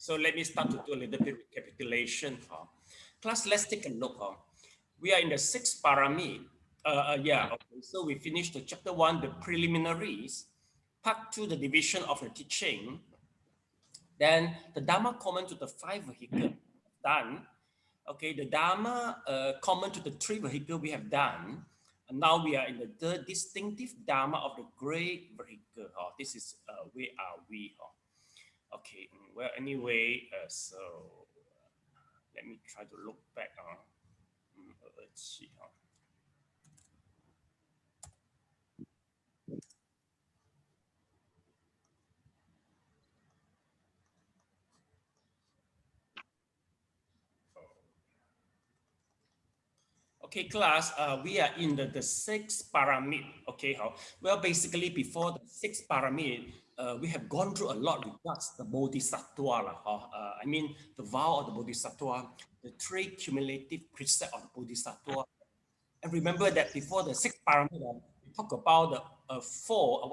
So let me start to do a little bit recapitulation. Class, let's take a look. We are in the sixth parami. Okay. So we finished the chapter 1, the preliminaries, part 2, the division of the teaching. Then the Dharma common to the 5 vehicle done. Okay, the Dharma common to the 3 vehicle we have done. And now we are in the third distinctive Dharma of the great vehicle. This is where are we? Okay, well, anyway, so let me try to look back. Let's see. Okay, class, we are in the sixth pyramid. Okay, well, basically before the sixth pyramid, we have gone through a lot regards the bodhisattva. I mean, the vow of the bodhisattva, the 3 cumulative precepts of the bodhisattva. And remember that before the sixth pyramid, we talk about the 4,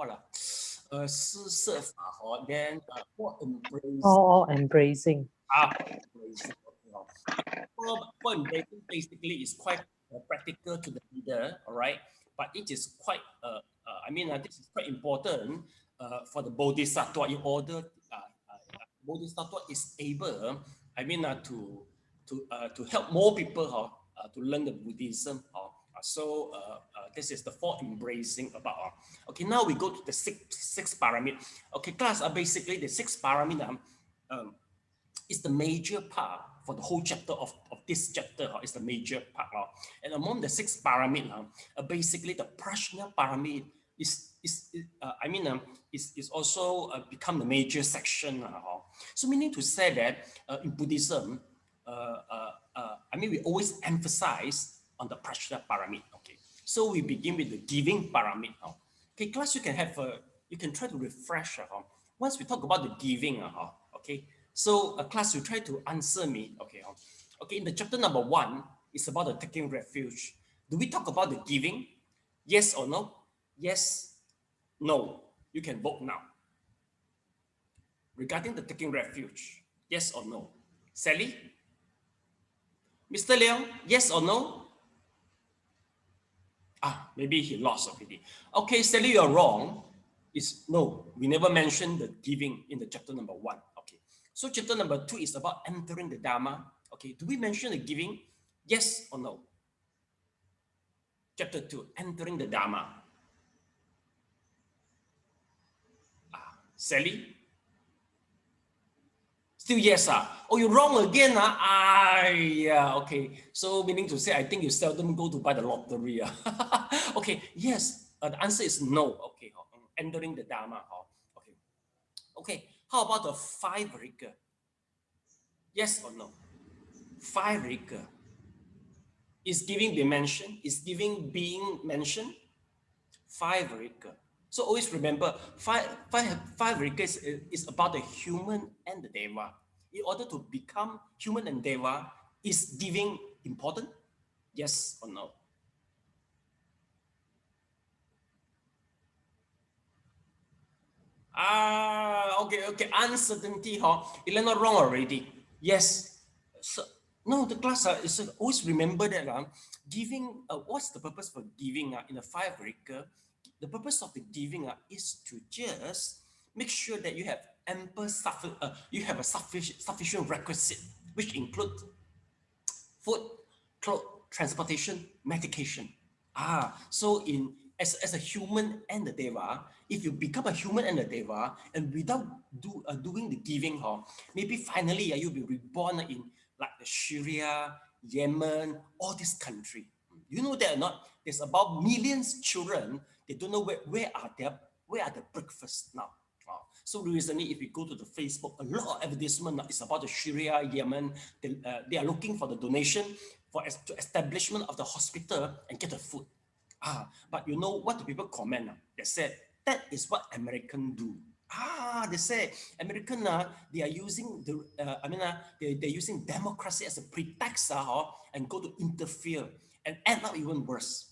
then 4 embrace. Oh, embracing. Embracing. For embracing basically is quite practical to the leader, all right? But it is quite, this is quite important for the bodhisattva in order bodhisattva is able, to help more people to learn the Buddhism. So this is the 4 embracing about. Okay, now we go to the sixth pyramid. Okay, class, basically the sixth pyramid is the major part for the whole chapter of this chapter. Is the major part. And among the 6 pyramid, basically the prajna pyramid is also become the major section. So meaning to say that in Buddhism, we always emphasize on the prajna pyramid. Okay, so we begin with the giving pyramid. Okay, class, you can try to refresh. Once we talk about the giving, okay. So class, you try to answer me. Okay, okay. In the chapter number 1, it's about the taking refuge. Do we talk about the giving? Yes or no? Yes, no. You can vote now. Regarding the taking refuge, yes or no? Sally? Mr. Leong, yes or no? Maybe he lost already. Okay, Sally, you're wrong. It's no. We never mentioned the giving in the chapter number 1. So chapter number 2 is about entering the Dharma. Okay, do we mention the giving? Yes or no? Chapter 2, entering the Dharma. Sally? Still yes. Oh, you're wrong again. Yeah, okay. So meaning to say, I think you seldom go to buy the lottery. Okay, yes. The answer is no. Okay, entering the Dharma. Okay. Okay. How about the 5 vehicle? Yes or no? 5 vehicle. Is giving being mentioned? Is giving being mentioned? 5 vehicle. So always remember, 5 vehicle is about the human and the deva. In order to become human and deva, is giving important? Yes or no? Okay. Uncertainty, you're not wrong already. Yes. So no, the class is always remember that giving. What's the purpose for giving? In the 5 vehicle, the purpose of the giving is to just make sure that you have ample sufficient requisite, which include food, clothes, transportation, medication. So as a human and the deva, if you become a human and a deva, and without doing the giving, maybe finally you'll be reborn in like the Syria, Yemen, all this country. You know that or not? There's about millions children. They don't know where are the breakfast now. So recently, if you go to the Facebook, a lot of advertisement is about the Syria, Yemen. They are looking for the donation for the establishment of the hospital and get the food. But you know what the people comment? They said that is what Americans do. They say American they are using they're using democracy as a pretext and go to interfere and end up even worse.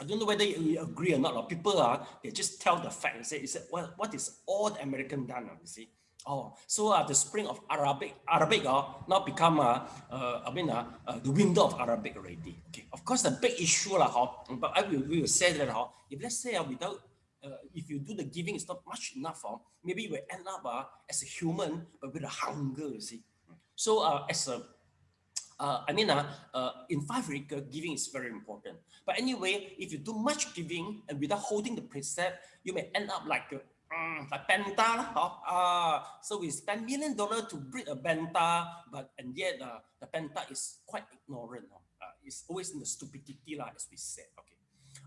I don't know whether you agree or not. People they just tell the fact and say, well, what is all the American done? You see, Oh, so the spring of Arabic now become the window of Arabic already. Okay, of course the big issue lah, but we will say that if let's say without if you do the giving is not much enough, maybe we end up as a human but with a hunger, you see. So as a in 5 vehicle, giving is very important. But anyway, if you do much giving and without holding the precept, you may end up like Penta. So we spend $1 million to breed a Benta, and yet the Penta is quite ignorant. It's always in the stupidity, as we said. Okay.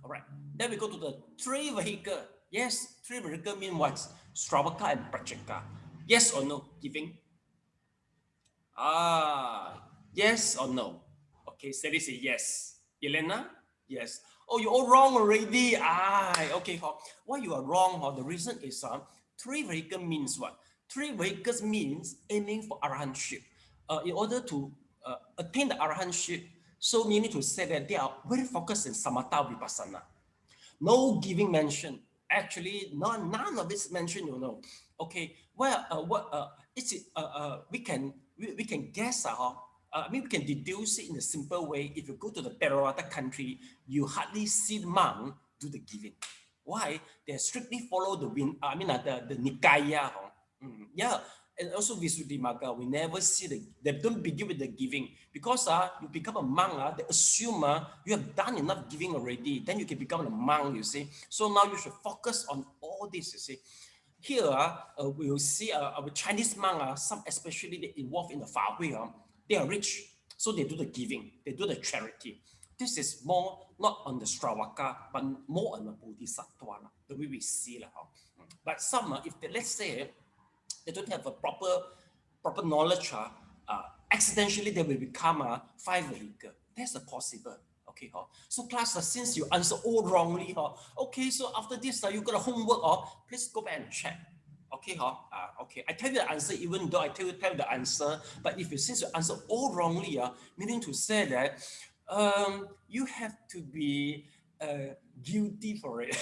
All right. Then we go to the 3 vehicle. Yes, 3 vehicle means what? Śrāmaṇera and Prajeka. Yes or no? Giving? Yes or no? Okay, Sally say yes. Elena? Yes. Oh, you're all wrong already. Okay. Why you are wrong? The reason is 3 vehicle means what? 3 vehicles means aiming for arahantship. In order to attain the arahantship, so meaning to say that they are very focused in Samatha and Vipassana. No giving mentioned. Actually, none of it's mentioned, you know. Okay, well, we can guess, we can deduce it in a simple way. If you go to the Theravada country, you hardly see the monk do the giving. Why? They strictly follow the Nikaya. Yeah, and also Visuddhimagga, we never see they don't begin with the giving because you become a monk, they assume you have done enough giving already, then you can become a monk, you see. So now you should focus on all this, you see. Here, we will see our Chinese monk, some especially they involved in the Fa Hui, they are rich, so they do the giving, they do the charity. This is more not on the Stravaka, but more on the Bodhisattva, the way we see. But some, if they, let's say, they don't have a proper knowledge, accidentally they will become a 5 vehicle. That's possible. Okay, so class, since you answer all wrongly, okay, so after this, you got a homework, please go back and check. Okay, okay, I tell you the answer, even though I tell you the answer, but since you answer all wrongly, meaning to say that you have to be guilty for it.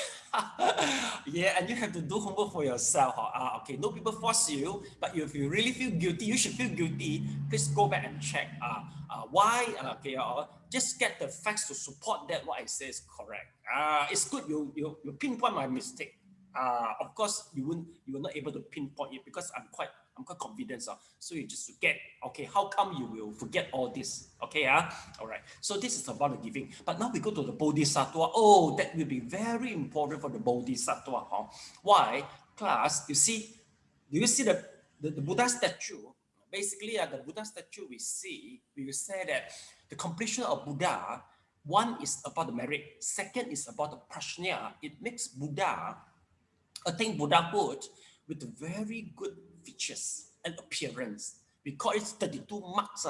Yeah, and you have to do homework for yourself. Okay, no people force you, but if you really feel guilty, you should feel guilty. Please go back and check why. Okay, just get the facts to support that what I say is correct. It's good you pinpoint my mistake. Of course, you were not able to pinpoint it because I'm quite confident. So you just forget. Okay, how come you will forget all this? Okay, all right. So this is about the giving. But now we go to the Bodhisattva. Oh, that will be very important for the Bodhisattva. Why? Class, do you see the Buddha statue? Basically, the Buddha statue we will say that the completion of Buddha, one is about the merit, second is about the prajna. It makes Buddha attain Buddhahood with very good features and appearance. We call it 32 marks.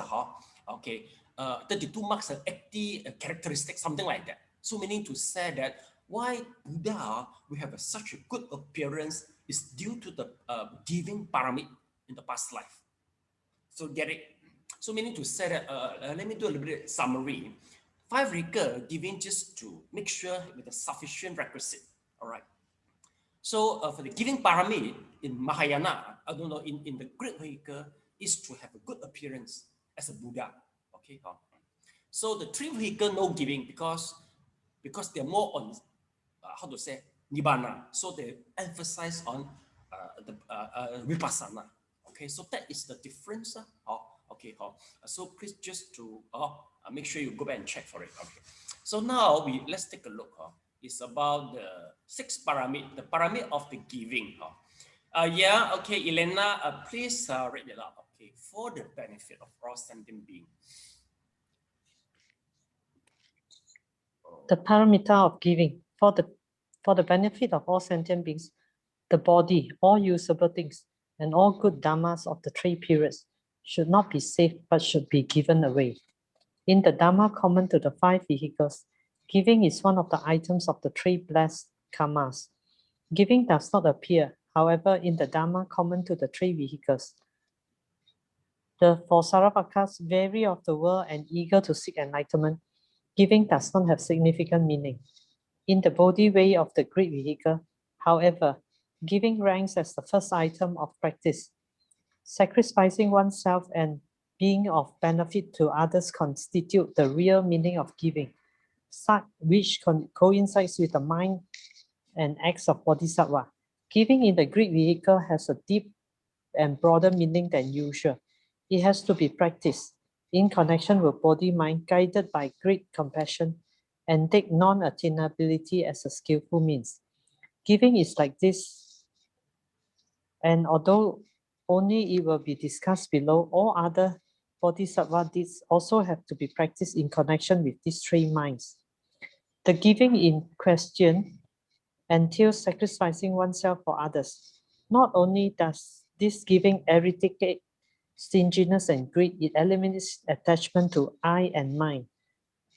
Okay, 32 marks and 80 characteristics, something like that. So meaning to say that why Buddha will have such a good appearance is due to the giving parami in the past life. So get it? So meaning to say that, let me do a little bit summary. 5 vehicle giving just to make sure with a sufficient requisite. All right. So for the giving parami in Mahayana, I don't know, in the great vehicle is to have a good appearance as a Buddha. Okay. So the 3 vehicle no giving because they're more on how to say nibbana. So they emphasize on the vipassana. Okay. So that is the difference. Okay. So please just to make sure you go back and check for it. Okay. So now let's take a look. It's about the 6 paramid, the paramid of the giving. Yeah, okay, Elena, please read it out. Okay, for the benefit of all sentient beings. The paramita of giving for the benefit of all sentient beings, the body, all usable things, and all good dharmas of the 3 periods should not be saved but should be given away. In the Dharma common to the 5 vehicles, giving is one of the items of the 3 blessed karmas. Giving does not appear, however, in the Dharma common to the 3 vehicles. For Saravakas, weary of the world and eager to seek enlightenment, giving does not have significant meaning. In the Bodhi way of the great vehicle, however, giving ranks as the first item of practice, Sacrificing oneself and being of benefit to others constitute the real meaning of giving, which coincides with the mind and acts of bodhisattva. Giving in the Greek vehicle has a deep and broader meaning than usual. It has to be practiced in connection with body-mind, guided by great compassion, and take non-attainability as a skillful means. Giving is like this, and although only it will be discussed below, all other bodhisattva deeds also have to be practiced in connection with these three minds. The giving in question entails sacrificing oneself for others. Not only does this giving eradicate stinginess and greed, it eliminates attachment to I and mine.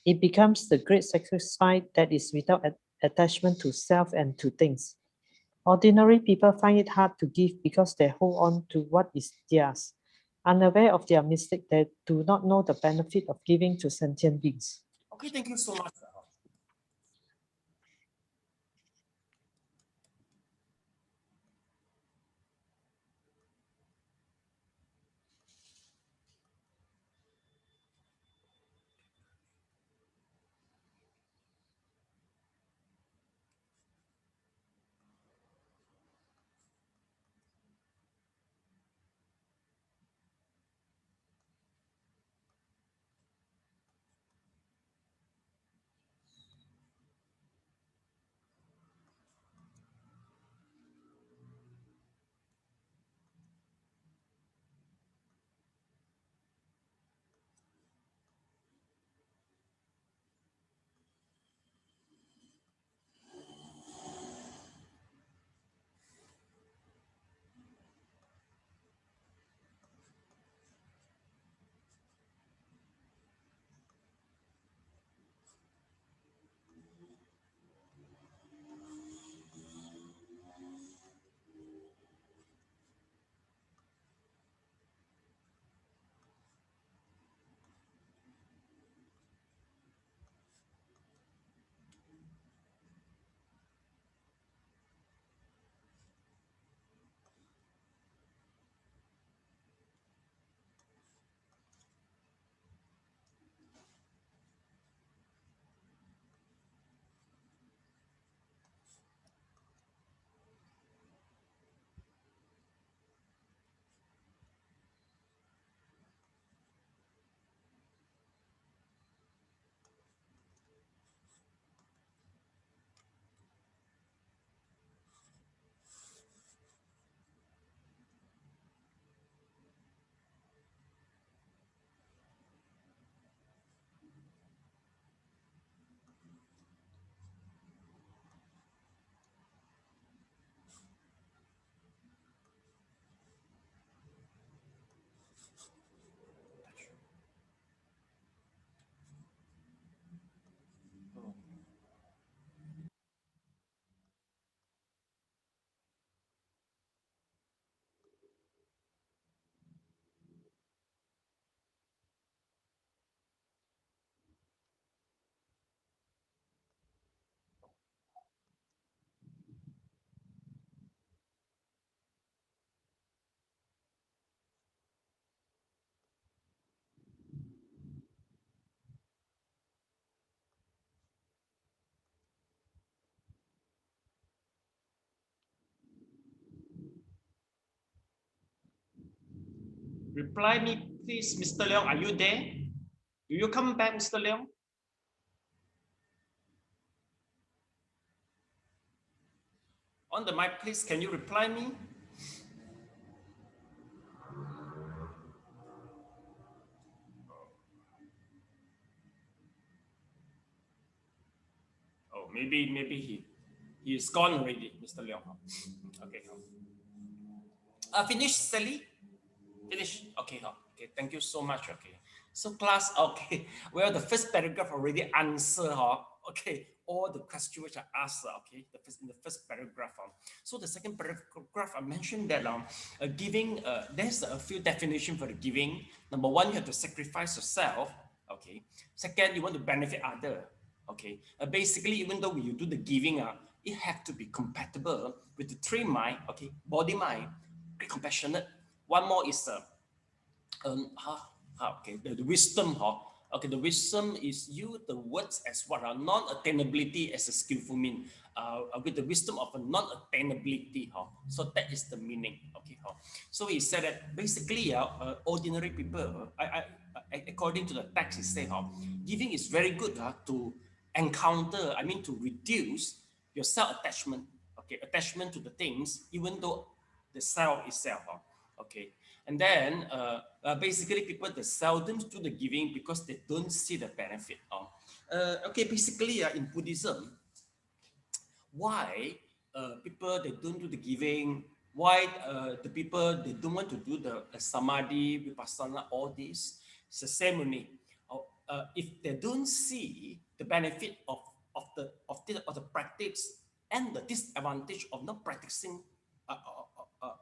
It becomes the great sacrifice that is without attachment to self and to things. Ordinary people find it hard to give because they hold on to what is theirs. Unaware of their mistake, they do not know the benefit of giving to sentient beings. Okay, thank you so much. Reply me, please, Mr. Leong. Are you there? Do you come back, Mr. Leong? On the mic, please, can you reply me? Oh, maybe he is gone already, Mr. Leong. Okay. Finish, Sally? Finish. Okay, okay. Thank you so much. Okay. So class, okay. Well, the first paragraph already answer, okay, all the questions which I asked, okay, in the first paragraph. So the second paragraph, I mentioned that giving, there's a few definitions for the giving. Number one, you have to sacrifice yourself. Okay. Second, you want to benefit other. Okay. Basically, even though you do the giving, it has to be compatible with the three mind. Okay, body, mind, be compassionate, One more is okay, the wisdom. Okay, the wisdom is you the words as what are non-attainability as a skillful mean. With the wisdom of a non-attainability. So that is the meaning. Okay. So he said that basically, ordinary people, according to the text, he said, giving is very good to encounter. I mean, to reduce your self-attachment. Okay, attachment to the things, even though the self itself. Okay, and then basically people that seldom do the giving because they don't see the benefit. Okay, basically in Buddhism, why people they don't do the giving, why the people they don't want to do the samadhi, vipassana, all this, it's the same only. If they don't see the benefit of the practice and the disadvantage of not practicing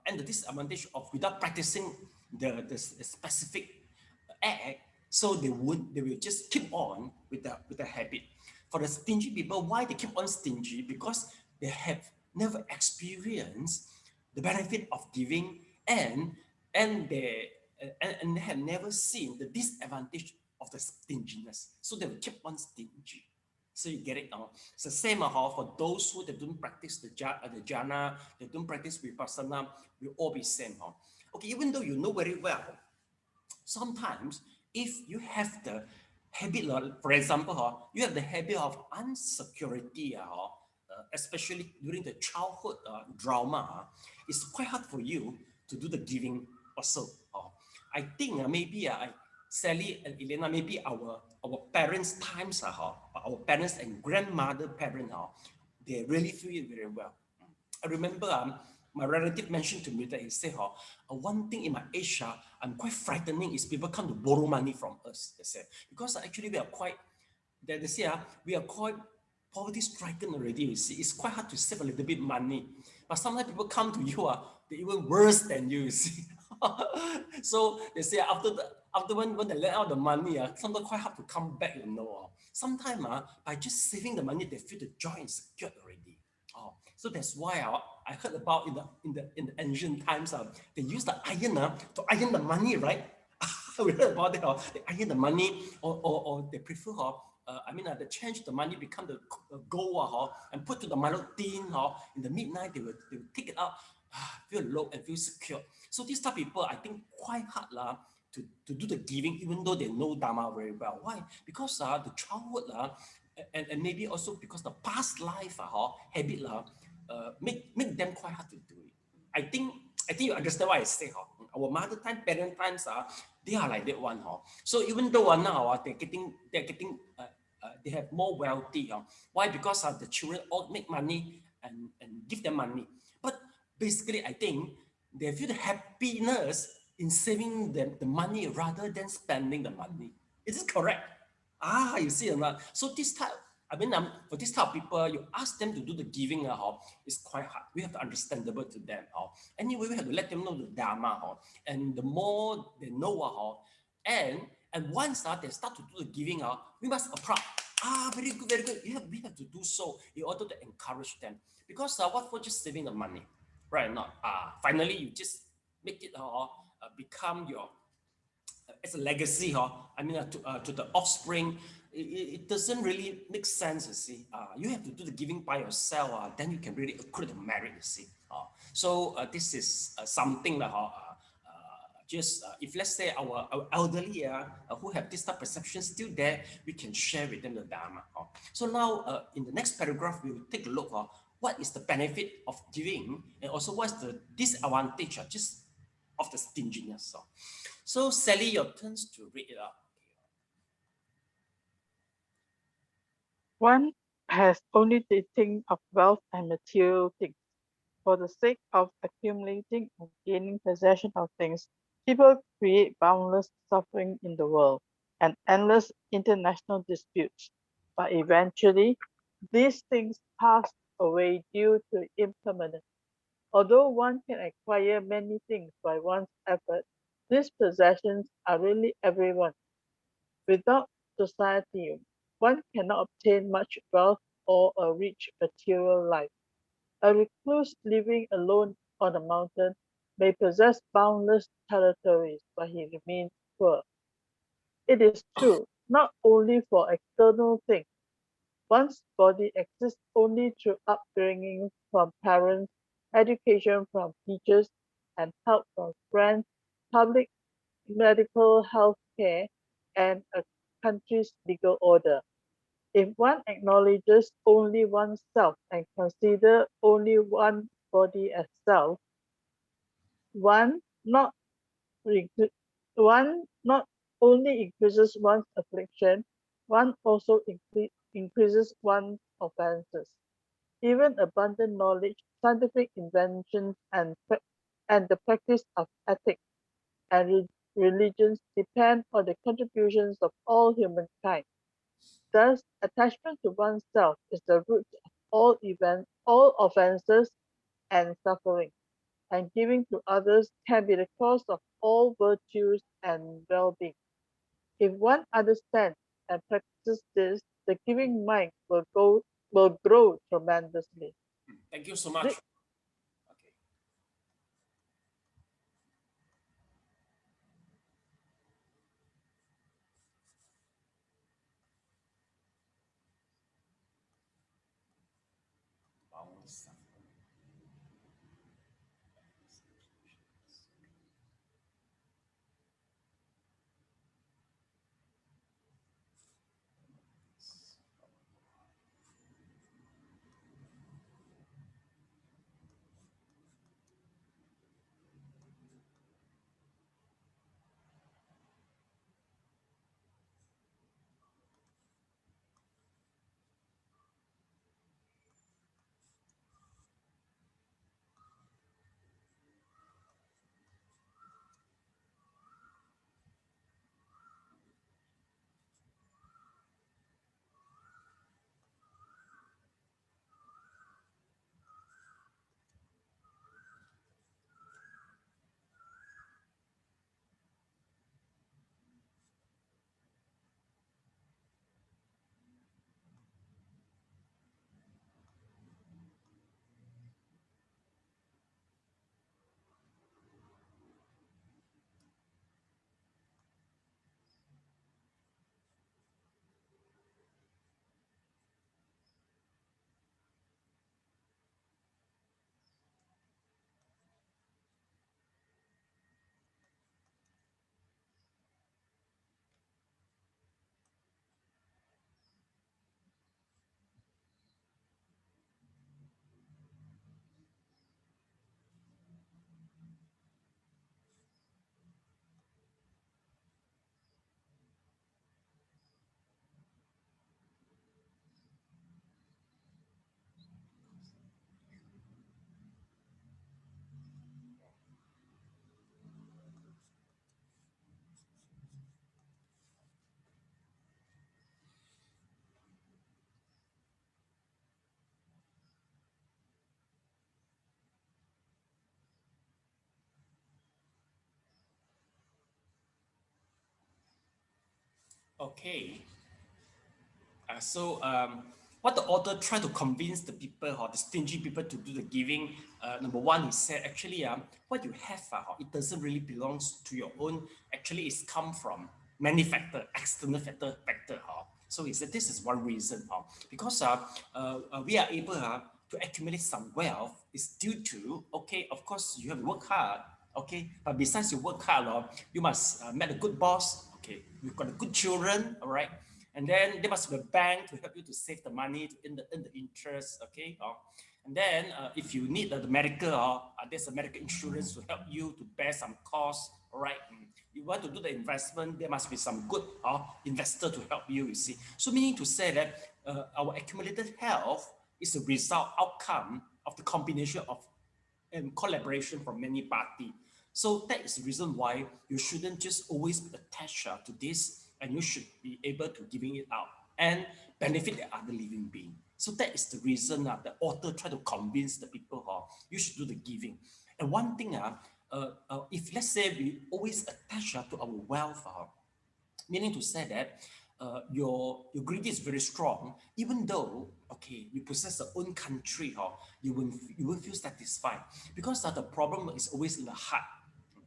and the disadvantage of without practicing the specific act, so they will just keep on with the habit. For the stingy people, why they keep on stingy? Because they have never experienced the benefit of giving, and they have never seen the disadvantage of the stinginess, so they will keep on stingy. So you get it now. It's the same for those who they don't practice the jhana, they don't practice vipassana, will all be same. Okay, even though you know very well, sometimes if you have the habit, for example, you have the habit of insecurity, especially during the childhood drama, it's quite hard for you to do the giving also. I think maybe Sally and Elena, maybe our parents' times, our parents and grandmother parents, they really feel it very well. I remember my relative mentioned to me that he said, one thing in my age, I'm quite frightening is people come to borrow money from us. They said, because actually we are quite, they say, we are quite poverty stricken already. You see, it's quite hard to save a little bit money. But sometimes people come to you, they're even worse than you see. So they say after when they let out the money, sometimes quite hard to come back, you know. Sometimes by just saving the money, they feel the joy and secure already. So that's why I heard about in the ancient times, they use the iron to iron the money, right? We heard about it. They iron the money, or they prefer, they change the money become the gold, and put to the Milo tin. In the midnight, they will take it out, feel low and feel secure. So these type of people, I think, quite hard to do the giving, even though they know Dharma very well. Why? Because the childhood, and maybe also because the past life habit make them quite hard to do it. I think you understand what I say. Our mother time, parent times, they are like that one. So even though now they're getting they have more wealthy. Why? Because the children all make money and give them money. But basically, I think they feel the happiness in saving them the money rather than spending the money. Is it correct? You see or not? So this type, for this type of people, you ask them to do the giving, it's quite hard. We have to understandable to them. Anyway, we have to let them know the Dharma. And the more they know, and once they start to do the giving, we must applaud. Very good, very good. We have to do so in order to encourage them. Because what for just saving the money, right? Not finally you just make it become your as a legacy, to the offspring. It doesn't really make sense, you see. You have to do the giving by yourself, then you can really accrue the merit, you see. So this is something that just if let's say our elderly who have this type of perception still there, we can share with them the Dharma. So now in the next paragraph, we will take a look what is the benefit of giving, and also what's the disadvantage just of the stinginess. So Sally, your turn to read it out. One has only to think of wealth and material things. For the sake of accumulating and gaining possession of things, people create boundless suffering in the world and endless international disputes. But eventually, these things pass away due to impermanence. Although one can acquire many things by one's effort, these possessions are really everyone's. Without society, one cannot obtain much wealth or a rich material life. A recluse living alone on a mountain may possess boundless territories, but he remains poor. It is true, not only for external things. One's body exists only through upbringing from parents, education from teachers, and help from friends, public medical health care, and a country's legal order. If one acknowledges only oneself and consider only one body as self, one not Regre- one not only increases one's affliction, one also increases one's offenses. Even abundant knowledge, scientific inventions, and the practice of ethics and religions depend on the contributions of all humankind. Thus, attachment to oneself is the root of all offenses and suffering, and giving to others can be the cause of all virtues and well-being. If one understands and practices this, the giving mind will grow tremendously. Thank you so much. Okay. Okay. What the author tried to convince the people or the stingy people to do the giving, number one, he said, actually, what you have, it doesn't really belongs to your own. Actually, it's come from many factor, external factor. So he said this is one reason, because we are able to accumulate some wealth is due to, okay, of course, you have to work hard, okay, but besides you work hard, you must met a good boss, okay, you've got a good children, all right, and then there must be a bank to help you to save the money, to earn the interest, okay? And then if you need the medical, there's a medical insurance to help you to bear some costs, all right? You want to do the investment, there must be some good investor to help you, you see. So meaning to say that our accumulated health is a result, outcome of the combination of and collaboration from many parties. So that is the reason why you shouldn't just always be attached to this, and you should be able to giving it out and benefit the other living being. So that is the reason the author tried to convince the people you should do the giving. And one thing, if let's say we always attach to our wealth, meaning to say that your greed is very strong, even though okay you possess your own country, you won't feel satisfied, because the problem is always in the heart.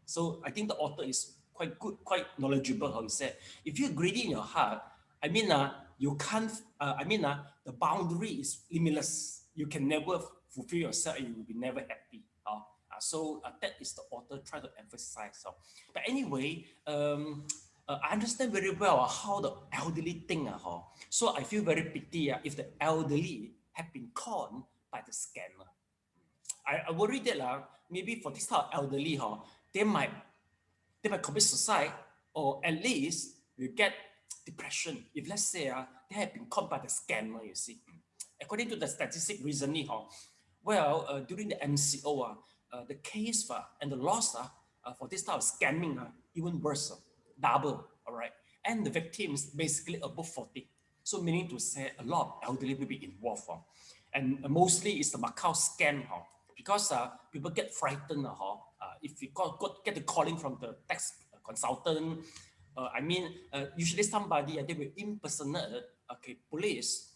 So I think the author is quite good, quite knowledgeable. How he said, if you're greedy in your heart, I mean, you can't. The boundary is limitless. You can never fulfill yourself, and you will be never happy. So that is the author try to emphasize. But anyway, I understand very well how the elderly think. So I feel very pity if the elderly have been conned by the scammer. I worry that maybe for this type of elderly, they might commit suicide, or at least will get depression if, let's say, they have been caught by the scammer. You see, according to the statistic recently, during the MCO, the case and the loss for this type of scamming even worse, double. All right, and the victims basically above 40. So meaning to say, a lot of elderly will be involved, and mostly it's the Macau scam, because people get frightened. If you get the calling from the tax consultant, usually somebody they will impersonate police,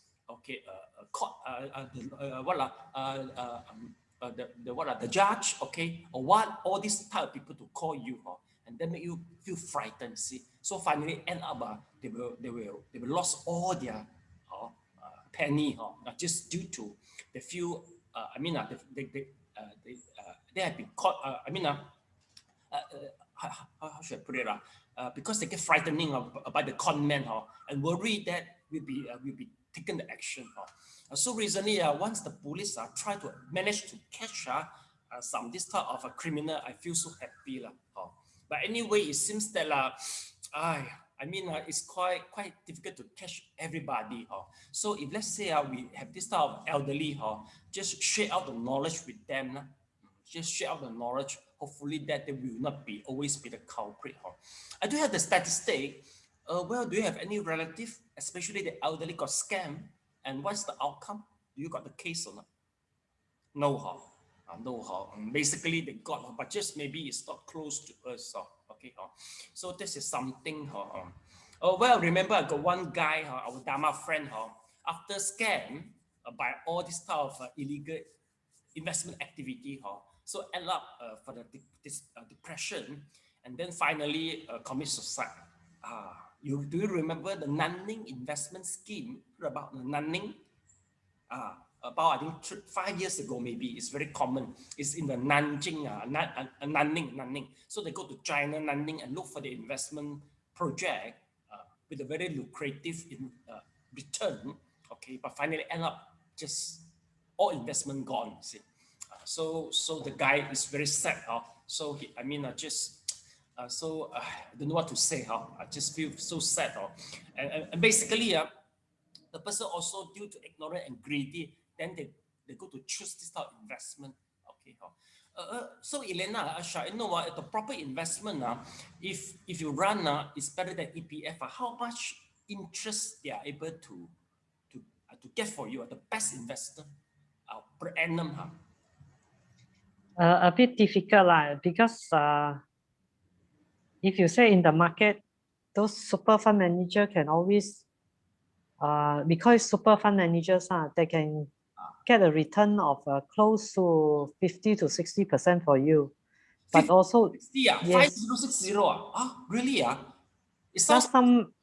the judge, or what, all these type of people to call you, and then make you feel frightened. See, so finally end up they will lose all their penny, just due to they feel they have been caught. How should I put it? Because they get frightening by the con man, and worry that will be taken the action. So recently, once the police try to manage to catch some this type of a criminal, I feel so happy. But anyway, it seems that it's quite difficult to catch everybody. So if, let's say, we have this type of elderly, just share out the knowledge with them. Just share out the knowledge. Hopefully that they will not always be the culprit. I do have the statistic. Do you have any relative, especially the elderly, got scammed? And what's the outcome? Do you got the case or not? No, no. Basically, they got, but just maybe it's not close to us. Okay. So this is something. Remember, I got one guy, our Dharma friend, after scam by all this type of illegal investment activity, so end up for the depression, and then finally commit suicide. Do you remember the Nanning investment scheme? About the Nanning? About, I think, 5 years ago, maybe. It's very common. It's in the Nanjing, Nanning. So they go to China, Nanning, and look for the investment project with a very lucrative return. Okay, but finally end up just all investment gone. See, so the guy is very sad. So I don't know what to say. I just feel so sad. And basically, the person also, due to ignorant and greedy, then they go to choose this type of investment. Okay. So Elena, I know the proper investment, if you run, is better than EPF. How much interest they are able to get for you, the best investor per annum? A bit difficult because if you say in the market, those super fund manager can always, because super fund managers, they can get a return of close to 50 to 60% for you. But also, 60, yes, 5060. Really? It sounds last time,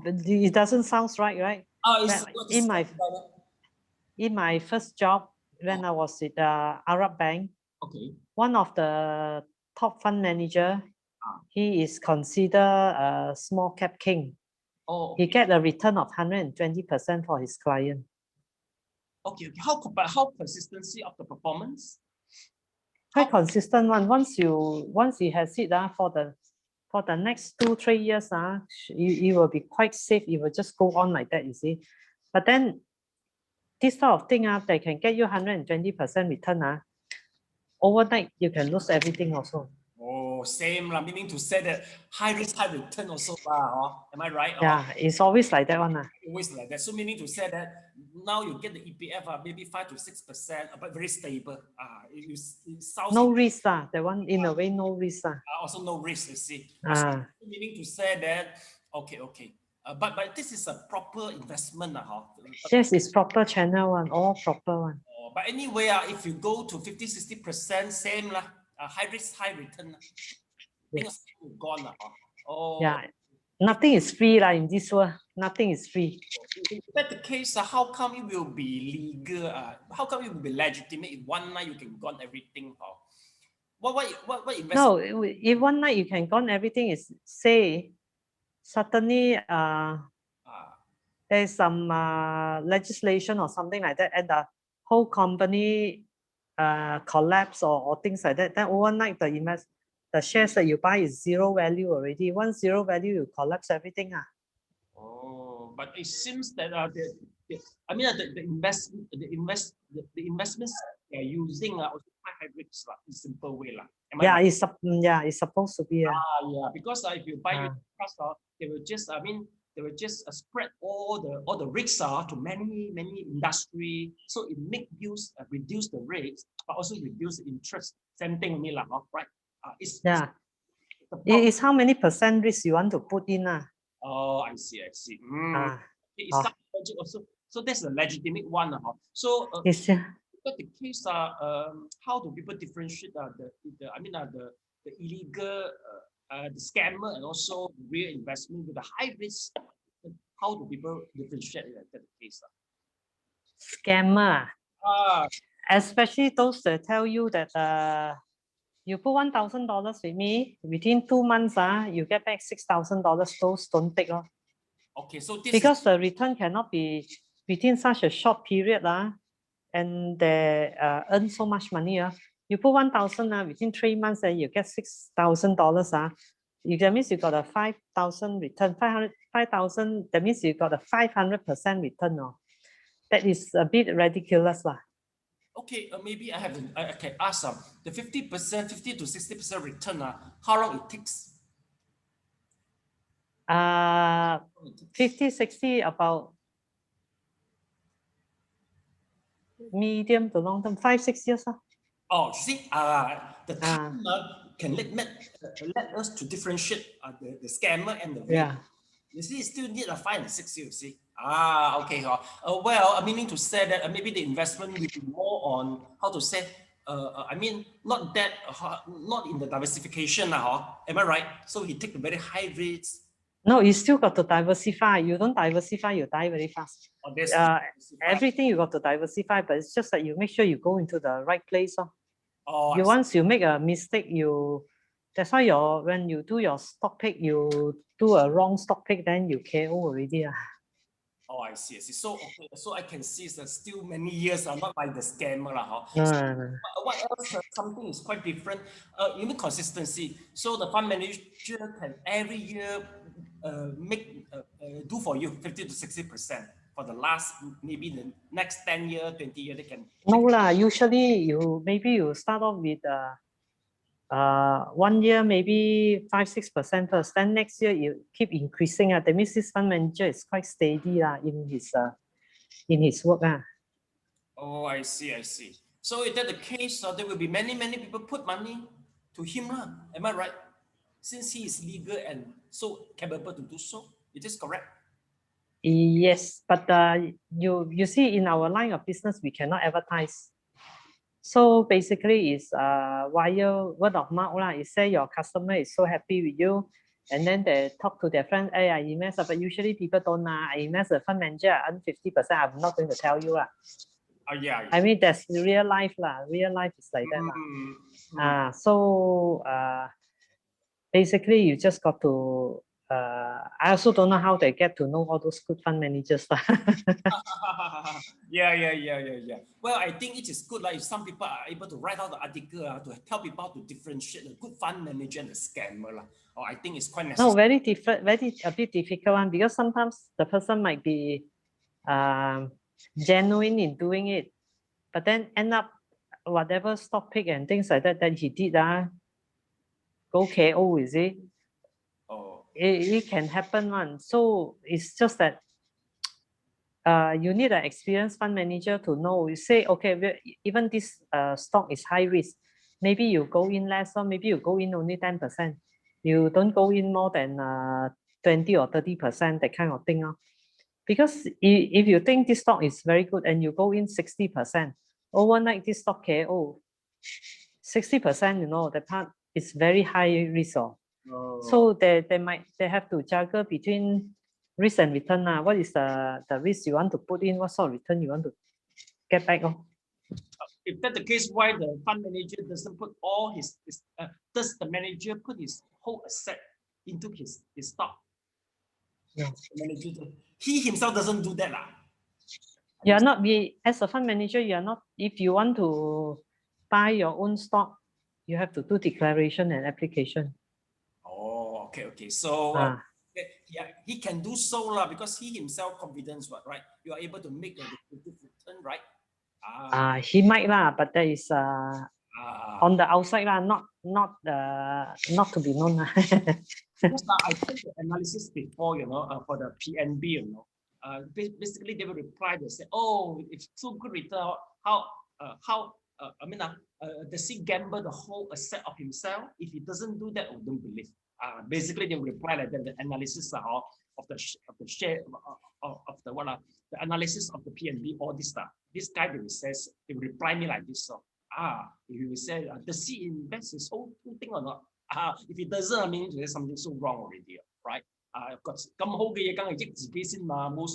it doesn't sound right? In my first job, when I was at the Arab Bank, one of the top fund manager, he is considered a small cap king. He get a return of 120% for his client. Okay. How consistency of the performance? Quite consistent one. Once he has it for the next 2-3 years, you will be quite safe. You will just go on like that, you see. But then this type of thing, they can get you 120% return. Overnight, you can lose everything also. Oh, same, meaning to say that high risk, high return also. Am I right? Yeah, it's always like that one. Always like that. So meaning to say that now you get the EPF, maybe 5 to 6%, but very stable. It sounds no risk. That one, in a way, no risk. Also no risk, you see. So meaning to say that, okay. But this is a proper investment, Yes, it's proper channel one, all proper one. But anyway, if you go to 50-60%, same lah. High risk, high return. Yes. Gone lah. Oh. Yeah, nothing is free lah in this world. Nothing is free. If that's the case, how come it will be legal? How come it will be legitimate if one night you can gone everything? What investment? No, if one night you can gone everything is say certainly there's some legislation or something like that, and the whole company collapse or things like that. Then overnight the shares that you buy is zero value already. Once zero value, you collapse everything. Oh, but it seems that the investments they are using are also quite high risk in simple way lah. Yeah, it's supposed to be. Yeah, because if you buy trust, they will just spread all the risks to many industry, so it make reduce the rates, but also reduce the interest. Same thing only lah, right? It's how many percent risk you want to put in. Oh, I see. It's not logic also. So that's a legitimate one. So the case how do people differentiate the illegal the scammer and also real investment with the high risk? How do people differentiate that case? Scammer. Especially those that tell you that you put $1,000 with me, within 2 months, you get back $6,000. Those don't take. Okay, so this because the return cannot be within such a short period, and they earn so much money. You put 1,000 within 3 months, and you get $6,000. That means you got a 5,000 return. 5,000. That means you got a 500% return. That is a bit ridiculous. Okay, maybe I can ask the 50%, 50 to 60% return. How long it takes? 50, 60, about medium to long term, 5, 6 years. Oh, see, the time can let us to differentiate the scammer and the real. Yeah. You see, still need 5 and 6 years. You see. Okay. Well, I'm meaning to say that maybe the investment will be more on how to say. Not that, not in the diversification. Am I right? So he take the very high rates. No, you still got to diversify. You don't diversify, you die very fast. Everything you got to diversify, but it's just that you make sure you go into the right place. Once you make a mistake, that's why when you do your stock pick, you do a wrong stock pick, then you KO already. Oh, I see. So okay, so I can see that still many years not like the scammer. No. What else? Something is quite different. You mean consistency. So the fund manager can every year do for you 50 to 60% for the last, maybe the next 10 years, 20 years, they can. No lah. Usually you start off with 1 year, maybe 5-6% first. Then next year you keep increasing. That means this fund manager is quite steady in his work. Oh, I see. So is that the case? There will be many people put money to him. Am I right? Since he is legal and so capable to do so, it is correct. Yes, but you see, in our line of business, we cannot advertise. So basically, it's via word of mouth. You say your customer is so happy with you, and then they talk to their friends. Hey, I invest, but usually people don't. I invest a fund manager, I earn 50%. I'm not going to tell you. Yeah. I mean, that's real life. Real life is like that. So basically, you just got to. I also don't know how they get to know all those good fund managers. Yeah. Well, I think it is good. If some people are able to write out the article to tell people to differentiate the good fund manager and the scammer. I think it's quite necessary. No, very different, a bit difficult one, because sometimes the person might be genuine in doing it, but then end up whatever stock pick and things like that he did go KO, is it? It can happen one. So it's just that you need an experienced fund manager to know. You say, okay, even this stock is high risk. Maybe you go in less, or maybe you go in only 10%. You don't go in more than 20 or 30%, that kind of thing. Because if you think this stock is very good and you go in 60%, overnight this stock KO, 60%, you know, the part is very high risk. So they have to juggle between risk and return. What is the risk you want to put in? What sort of return you want to get back? If that's the case, why the fund manager doesn't put all does the manager put his whole asset into his stock? Yeah. The manager, he himself doesn't do that. You are not, as a fund manager, you are not, if you want to buy your own stock, you have to do declaration and application. Oh, okay. So yeah, he can do so because he himself confidence, right? You are able to make a good return, right? He might but that is on the outside not to be known. Because I did the analysis before, for the PNB, basically they will reply, they say, oh, it's so good return. Does he gamble the whole asset of himself? If he doesn't do that, I don't believe. Basically they will reply like that, the analysis of the share the analysis of the PNB, all this stuff. This guy they will reply me like this. So he will say, does he invest his whole thing or not? If he doesn't, I mean, there's something so wrong already, right? Most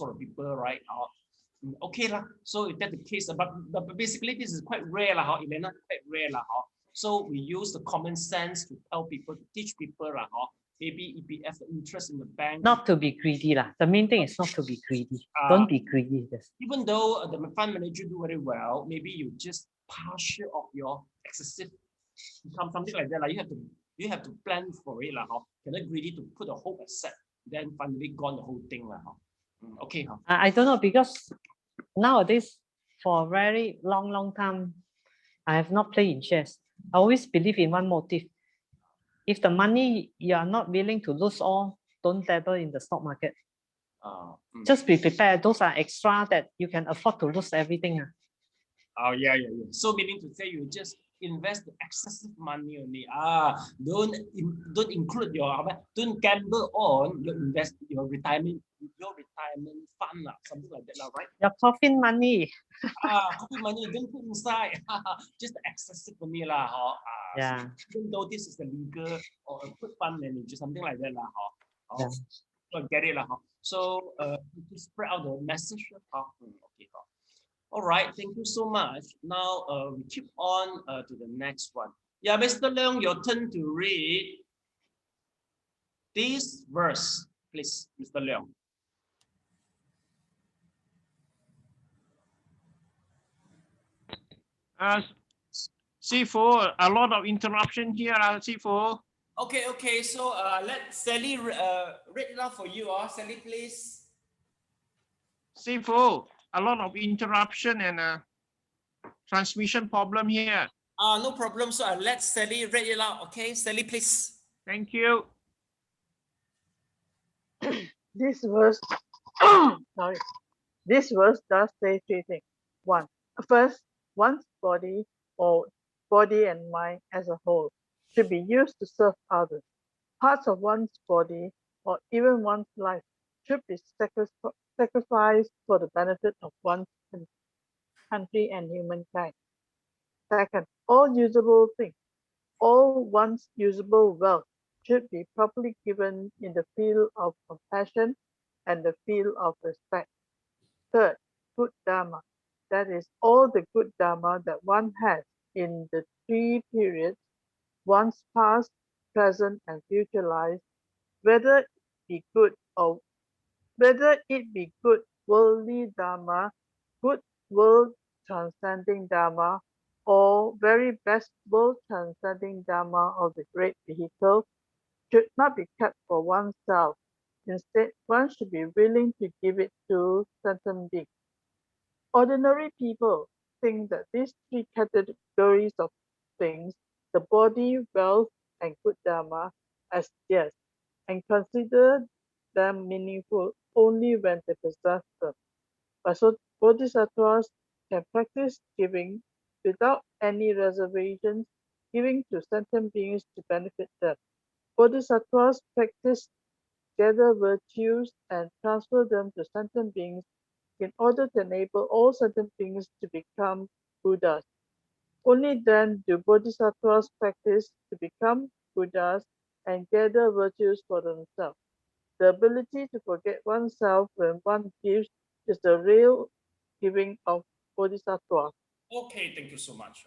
of the people, right? Okay lah. So if that's the case, but basically this is quite rare lah, Elena, quite rare lah. So we use the common sense to tell people, to teach people lah, maybe EPF, the interest in the bank. Not to be greedy lah. The main thing is not to be greedy. Don't be greedy. Yes. Even though the fund manager do very well, maybe you just partial of your excessive income, something like that. Like you have to plan for it lah. Cannot greedy to put a whole asset, then finally gone the whole thing lah. Okay. I don't know, because nowadays for a very long time, I have not played in shares. I always believe in one motive. If the money you are not willing to lose all, don't dabble in the stock market. Just be prepared. Those are extra that you can afford to lose everything. Yeah. So meaning to say you just invest the excessive money only. Don't include don't gamble on your retirement fund something like that, right? Your coffin money. Coffin money don't put inside. Just the excessive money Yeah. So even though this is the legal or a good fund manager, something like that Yeah. So get it So to spread out the message. Okay. All right, thank you so much. Now we keep on to the next one. Yeah, Mr. Leong, your turn to read this verse, please, Mr. Leong. Sifu, a lot of interruption here, Sifu. Okay. So let Sally read it out for you. Sally, please. Sifu, a lot of interruption and transmission problem here. No problem. So let Sally read it out. Okay, Sally, please. Thank you. This verse, this verse does say three things. One, first, one's body or body and mind as a whole should be used to serve others. Parts of one's body or even one's life should be sacrificed for the benefit of one's country and humankind. Second, all usable things, all one's usable wealth should be properly given in the field of compassion and the field of respect. Third, good dharma, that is all the good dharma that one has in the three periods, one's past, present, and future lives, whether it be good worldly dharma, good world transcending dharma, or very best world transcending dharma of the great vehicle, should not be kept for oneself. Instead, one should be willing to give it to sentient beings. Ordinary people think that these three categories of things, the body, wealth, and good dharma, as theirs, and consider them meaningful only when they possess them. But so bodhisattvas can practice giving without any reservations, giving to sentient beings to benefit them. Bodhisattvas practice gather virtues, and transfer them to sentient beings in order to enable all sentient beings to become Buddhas. Only then do bodhisattvas practice to become Buddhas and gather virtues for themselves. The ability to forget oneself when one gives is the real giving of bodhisattva. Okay, thank you so much.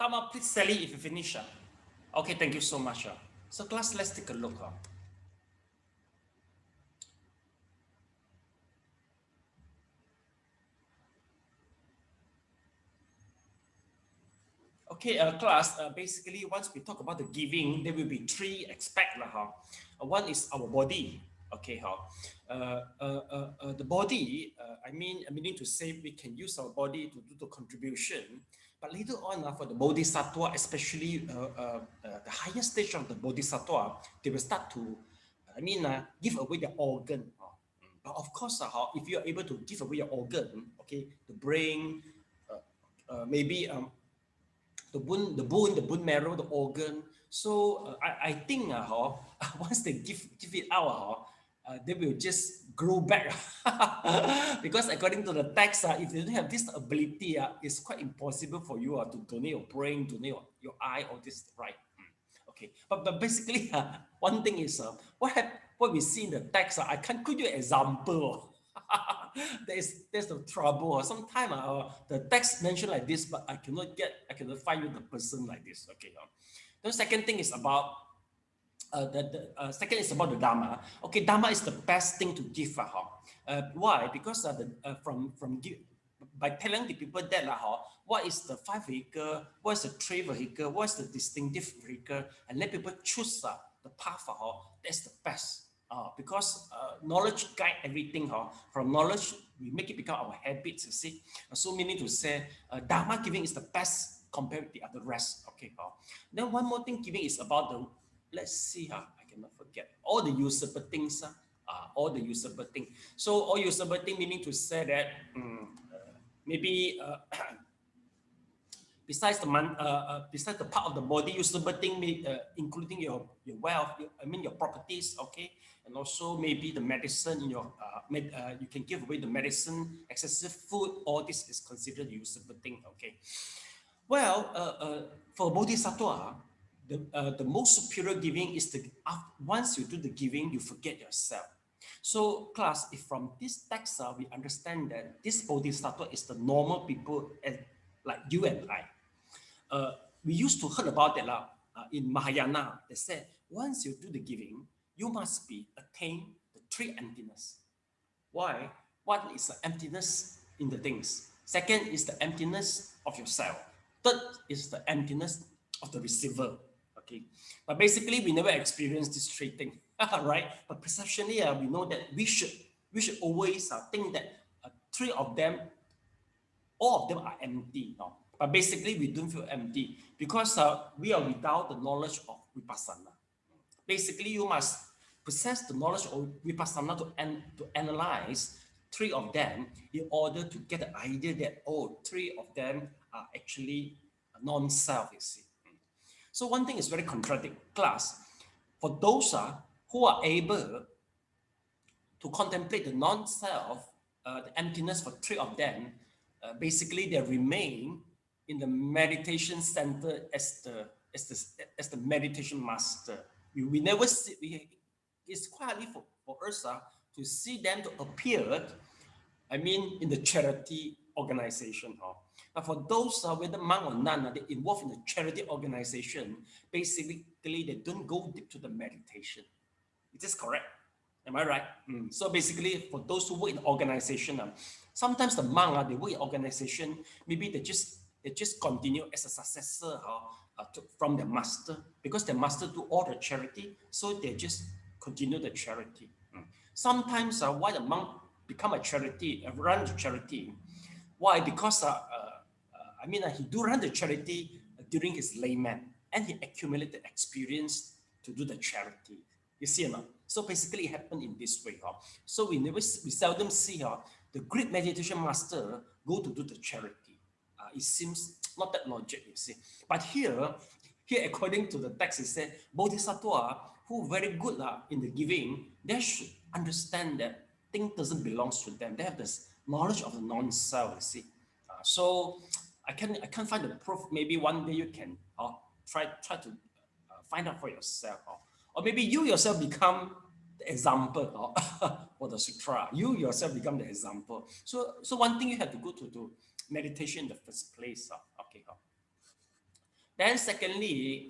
Come up, please, Sally, if you finish. Okay, thank you so much. So class, let's take a look. Okay, class, basically, once we talk about the giving, there will be three aspects. One is our body. Okay, the body, I meaning to say we can use our body to do the contribution. But later on, for the bodhisattva, especially the highest stage of the bodhisattva, they will start to, give away their organ. But of course, if you are able to give away your organ, okay, the brain, maybe the bone marrow, the organ. So I think once they give it out, they will just grow back. Because according to the text, if you don't have this ability, it's quite impossible for you to donate your brain, donate your eye, all this, right? Okay, but basically, one thing is what we see in the text. I can't give you an example. There's the trouble. Sometimes the text mentioned like this, but I cannot find you the person like this. Okay. The second thing is about second is about the dharma. Okay, dharma is the best thing to give. Why? Because by telling the people that what is the five vehicle, what is the three vehicle, what is the distinctive vehicle, and let people choose the path. That's the best. Because knowledge guide everything. From knowledge, we make it become our habits, you see. So meaning to say, dharma giving is the best compared with the other rest. Okay. Then one more thing giving is about the, let's see, I cannot forget, all the usable things. All the usable thing. So all usable thing meaning to say that maybe besides the part of the body usable thing, including your wealth, your properties, okay, and also maybe the medicine in your you can give away the medicine, excessive food. All this is considered usable thing, okay. Well, for bodhisattva, the most superior giving is once you do the giving, you forget yourself. So, class, if from this text we understand that this bodhisattva is the normal people like you and I. We used to heard about that in Mahayana. They said once you do the giving, you must attain the three emptiness. Why? One is emptiness in the things. Second is the emptiness of yourself. Third is the emptiness of the receiver. Okay, but basically we never experienced this three things, right? But perceptually, we know that we should always think that three of them, all of them are empty. No? But basically we don't feel empty because we are without the knowledge of Vipassana. Basically, you must possess the knowledge of Vipassana to analyze three of them in order to get the idea that, oh, three of them are actually a non-self, you see. So one thing is very contradictory, class. For those who are able to contemplate the non-self, the emptiness for three of them, basically they remain in the meditation center as the meditation master. We never see, it's quite hard for us to see them to appear, I mean, in the charity organization. But for those, whether monk or nun, they involved in the charity organization, basically they don't go deep to the meditation. Is this correct? Am I right? So basically, for those who work in organization, sometimes the monk, they work in organization, maybe they just continue as a successor from their master, because their master do all the charity, so they just continue the charity. Sometimes why the monk become a charity, run the charity? Why? Because I mean, he do run the charity during his layman, and he accumulated experience to do the charity. You see or not? So basically, it happened in this way. So we seldom see the great meditation master go to do the charity. It seems not that logic, you see. But here according to the text, it said bodhisattva who very good in the giving, they should understand that thing doesn't belong to them. They have this knowledge of the non-self, you see. So I can't find the proof. Maybe one day you can try to find out for yourself, or maybe you yourself become the example for the sutra. You yourself become the example. So one thing you have to go to meditation in the first place. Okay. Then secondly,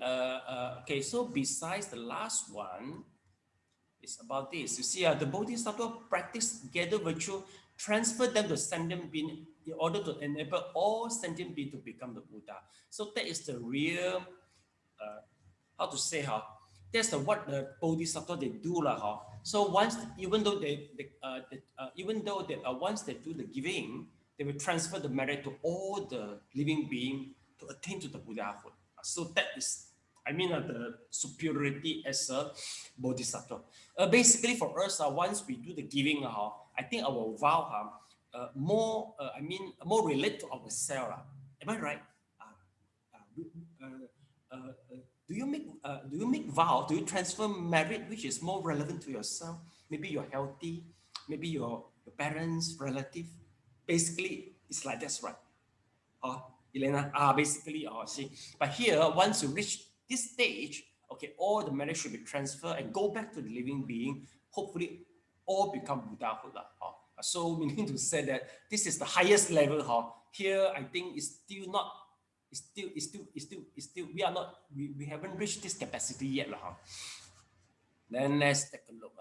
okay, so besides the last one, it's about this. You see, the bodhisattva practice gather virtue, transfer them to sentient being in order to enable all sentient beings to become the Buddha. So that is the real, how to say, that's what the bodhisattva they do, So once, even though once they do the giving, they will transfer the merit to all the living beings to attain to the Buddhahood. So that is, I mean, the superiority as a bodhisattva. Basically, for us, once we do the giving, I think our vow more, more relate to ourselves. Am I right? Do you make vow? Do you transfer merit which is more relevant to yourself? Maybe you're healthy, maybe your parents, relative. Basically, it's like that's right. Elena, basically, see. But here, once you reach this stage, okay, all the merit should be transferred and go back to the living being. Hopefully, all become Buddhahood. So meaning to say that this is the highest level. Here, I think it's still not. It's still. We haven't reached this capacity yet. Then let's take a look.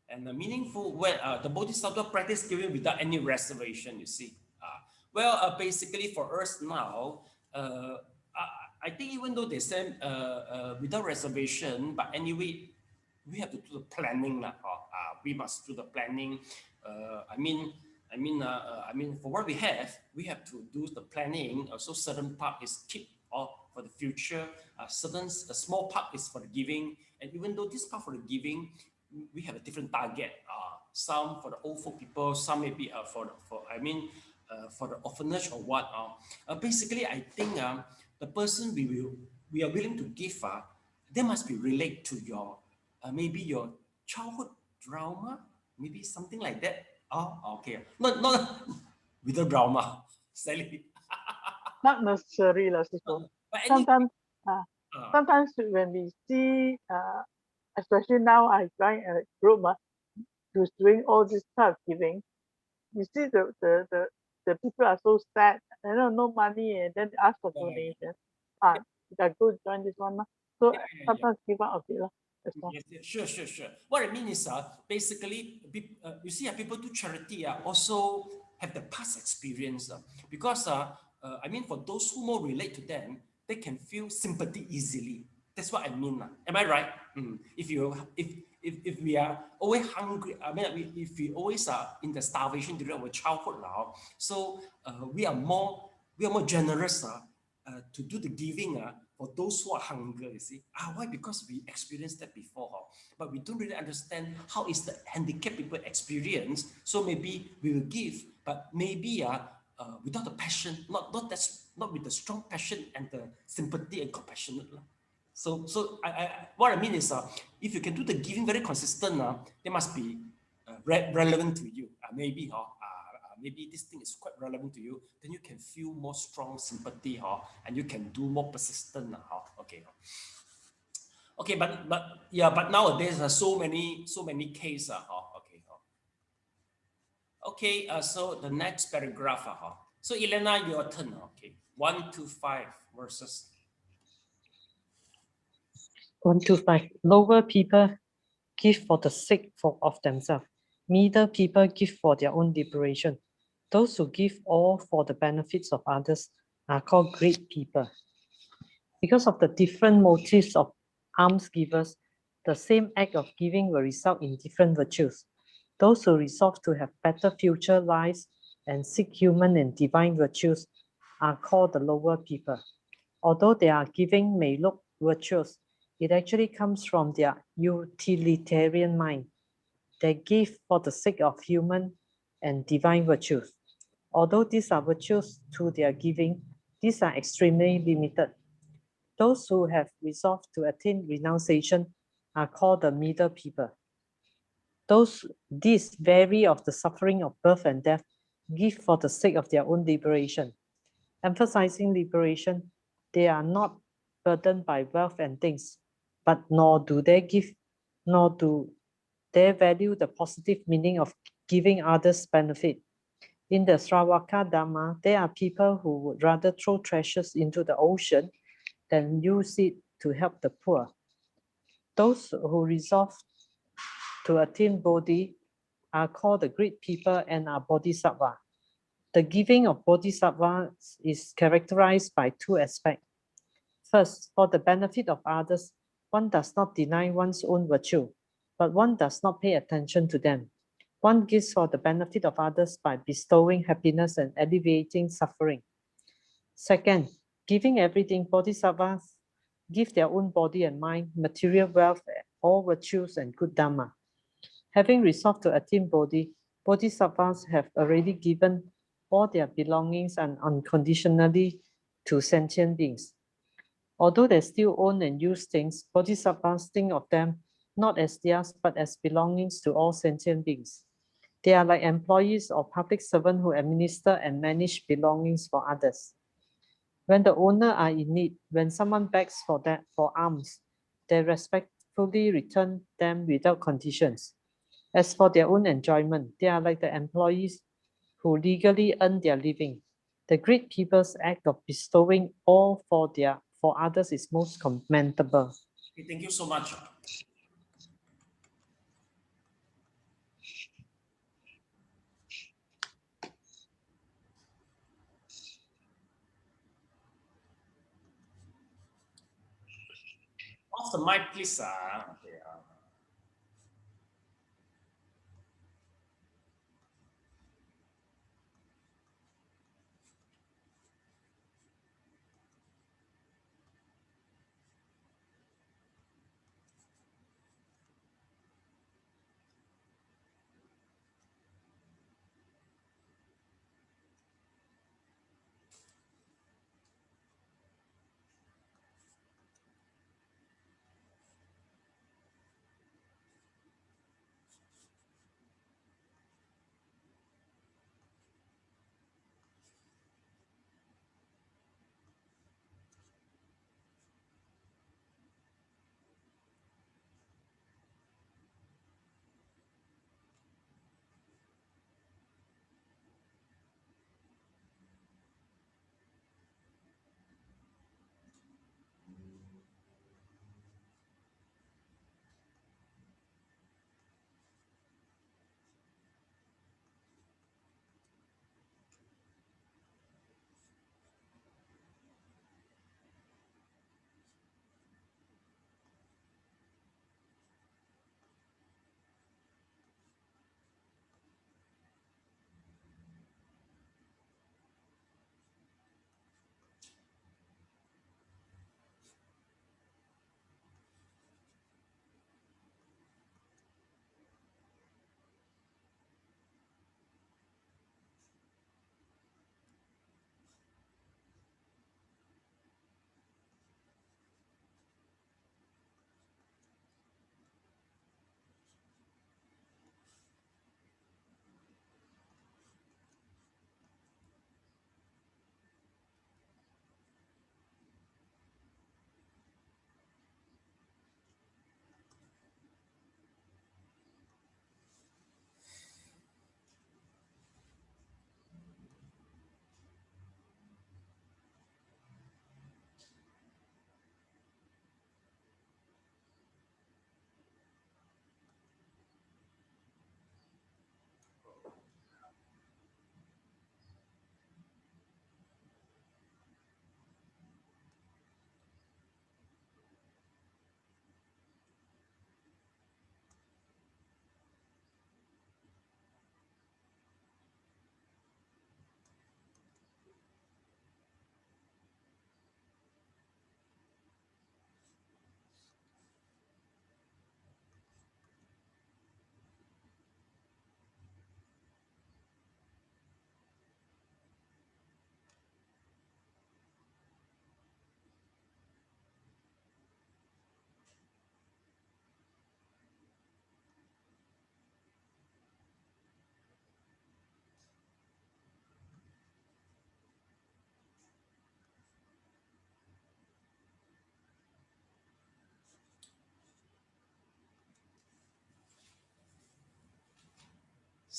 And the meaningful the bodhisattva practice giving without any reservation. You see. Well, basically for us now, I think even though they say without reservation, but anyway, we have to do the planning. We must do the planning. I mean, for what we have to do the planning. Also, certain part is keep for the future. A small part is for the giving. And even though this part for the giving, we have a different target. Some for the old folk people, some maybe for the orphanage or what. Basically, I think the person we are willing to give, they must be related to your maybe your childhood trauma, maybe something like that. Okay. Not with the drama, Sally. Not necessarily, But anyway, sometimes when we see, especially now I join a group who's doing all this kind of giving, you see the people are so sad, no money, and then they ask for donation. I go join this one. So sometimes give out a bit. Yes, sure. What I mean is, basically, you see, people do charity also have the past experience. Because I mean, for those who more relate to them, they can feel sympathy easily. That's what I mean. Am I right? If we are always hungry, I mean, if we always are in the starvation during our childhood now, so we are more generous to do the giving for those who are hungry. You see, why? Because we experienced that before, but we don't really understand how is the handicapped people experience. So maybe we will give, but maybe without the passion, not with the strong passion and the sympathy and compassionate. So what I mean is, if you can do the giving very consistent, they must be relevant to you. Maybe maybe this thing is quite relevant to you. Then you can feel more strong sympathy, and you can do more persistent. Okay. Okay, but nowadays so many cases. Okay. Okay. So the next paragraph. So Elena, your turn. Okay. 1 to 5 verses. 1 to 5. Lower people give for the sake of themselves. Middle people give for their own liberation. Those who give all for the benefits of others are called great people. Because of the different motives of alms givers, the same act of giving will result in different virtues. Those who resolve to have better future lives and seek human and divine virtues are called the lower people. Although their giving may look virtuous, it actually comes from their utilitarian mind. They give for the sake of human and divine virtues. Although these are virtues to their giving, these are extremely limited. Those who have resolved to attain renunciation are called the middle people. These vary of the suffering of birth and death, give for the sake of their own liberation. Emphasizing liberation, they are not burdened by wealth and things, but nor do they value the positive meaning of giving others benefit. In the Sravaka Dharma, there are people who would rather throw treasures into the ocean than use it to help the poor. Those who resolve to attain Bodhi are called the great people and are Bodhisattva. The giving of Bodhisattvas is characterized by two aspects. First, for the benefit of others, one does not deny one's own virtue, but one does not pay attention to them. One gives for the benefit of others by bestowing happiness and alleviating suffering. Second, giving everything, Bodhisattvas give their own body and mind, material wealth, all virtues and good dharma. Having resolved to attain Bodhi, Bodhisattvas have already given all their belongings and unconditionally to sentient beings. Although they still own and use things, Bodhisattvas think of them not as theirs, but as belongings to all sentient beings. They are like employees or public servants who administer and manage belongings for others. When the owner are in need, when someone begs for alms, they respectfully return them without conditions. As for their own enjoyment, they are like the employees who legally earn their living. The great people's act of bestowing all for others is most commendable. Okay, thank you so much. Off the mic, please. Okay,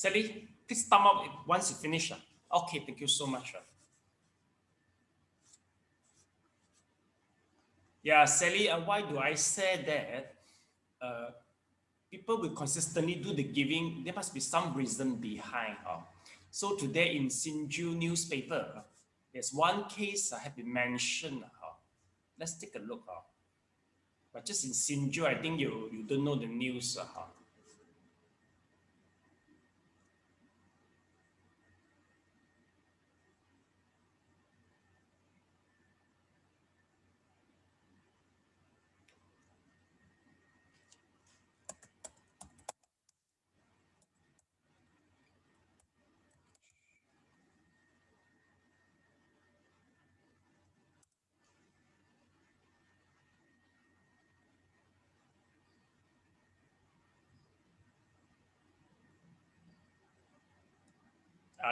Sally, please thumb up once you finish. Okay, thank you so much. Yeah, Sally, why do I say that people will consistently do the giving? There must be some reason behind. So today in Sinju newspaper, there's one case have been mentioned. Let's take a look. But just in Sinju, I think you don't know the news.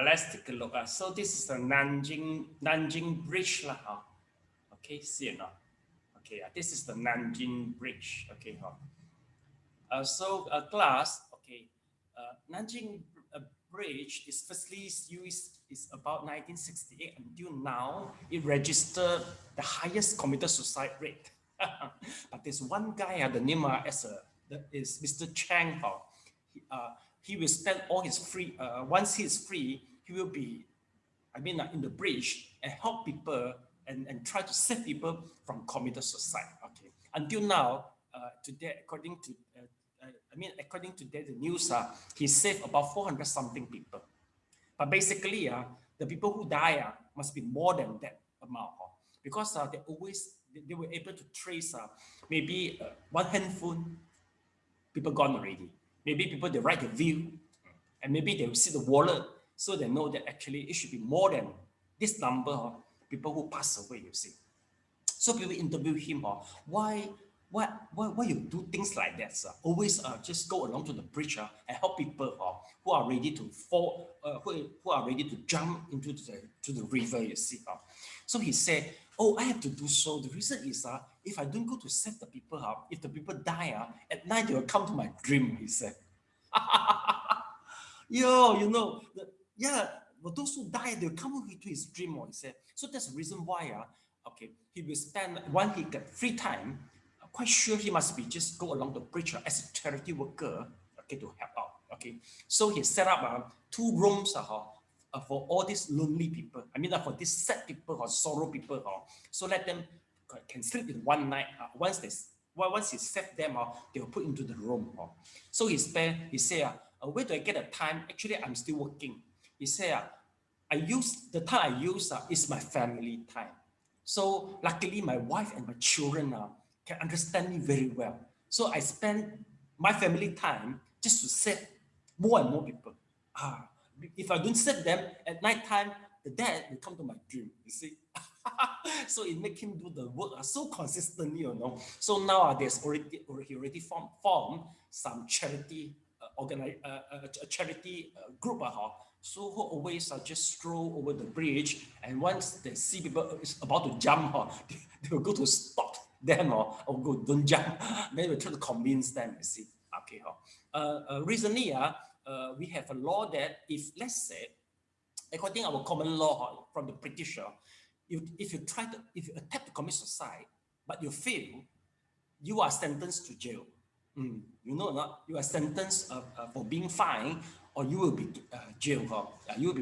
Let's take a look. So this is the Nanjing Bridge. Okay, see it now. Okay, this is the Nanjing Bridge. Okay, so class, okay, Nanjing Bridge is firstly used is about 1968 until now. It registered the highest commuter suicide rate. But there's one guy, the name is Mr. Chang. He will spend all his free, once he's free, he will be, in the bridge and help people and try to save people from commuter suicide. Okay. Until now, today, according to the news, he saved about 400 something people. But basically, the people who die must be more than that amount, because they were able to trace maybe one handful people gone already. Maybe people, they write the will, and maybe they will see the wallet, so they know that actually it should be more than this number of people who pass away, you see. So people interview him, why you do things like that, sir? Always just go along to the bridge and help people who are ready to fall, who are ready to jump into the river, you see. So he said, oh, I have to do so. The reason is if I don't go to save the people, if the people die, at night they will come to my dream, he said. But those who die, they'll come into his dream, he said. So that's the reason why he will spend, when he get free time, quite sure he must be just go along the bridge as a charity worker, okay, to help out. Okay, so he set up 2 rooms for all these lonely people. For these sad people or sorrow people. So let them can sleep in one night. Once he set them, they will put into the room. So he said, where do I get the time? Actually, I'm still working. He said, the time I use is my family time. So luckily, my wife and my children can understand me very well. So I spend my family time just to save more and more people. If I don't save them at night time, the dad will come to my dream, you see. So it make him do the work so consistently, So now he already formed some charity charity group, so who always just stroll over the bridge, and once they see people is about to jump, they will go to stop them or go, don't jump. Then we try to convince them, you see. Okay. Recently, we have a law that if, let's say, according to our common law from the British, if you attempt to commit suicide, but you fail, you are sentenced to jail. You know or not? You are sentenced for being fined, or you will be jailed. You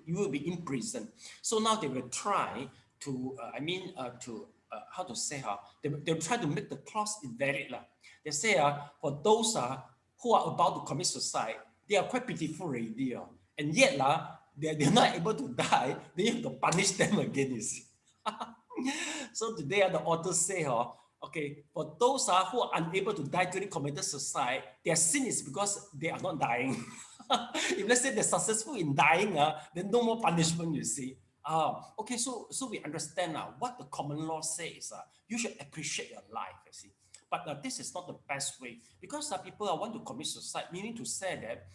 will be in prison. So now they will try to, they'll try to make the clause invalid. They say for those who are about to commit suicide, they are quite pitiful already. And yet they're not able to die. They have to punish them again, you see. So today the authors say, okay, for those who are unable to die during committed suicide, their sin is because they are not dying. If let's say they're successful in dying, then no more punishment, you see. Okay, so we understand now what the common law says. You should appreciate your life, you see. But this is not the best way, because people want to commit suicide, meaning to say that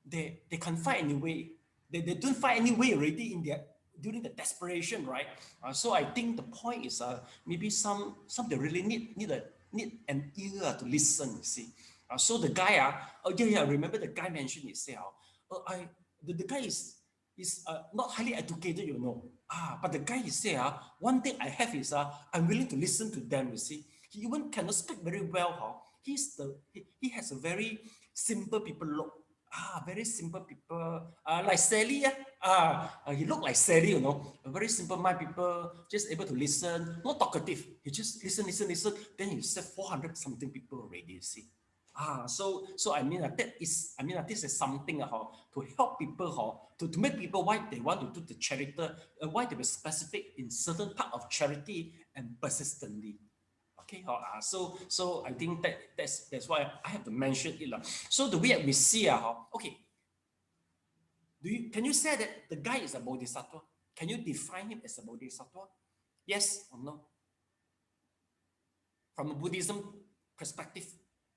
they can't find any way. They don't find any way already during the desperation, right? So I think the point is maybe some they really need an ear to listen, you see. So the guy, I remember the guy mentioned, he said, the guy is not highly educated, you know. But the guy is say, one thing I have is I'm willing to listen to them, you see. He even cannot speak very well. He has a very simple people look. Very simple people. Like Sally. He look like Sally, you know. A very simple mind people, just able to listen, not talkative. He just listen. Then he said 400 something people already, you see. So I mean this is something to help people to make people why they want to do the charity, why they were specific in certain part of charity and persistently. Okay, so I think that's why I have to mention it. So the way we see okay. Can you say that the guy is a bodhisattva? Can you define him as a bodhisattva? Yes or no? From a Buddhism perspective,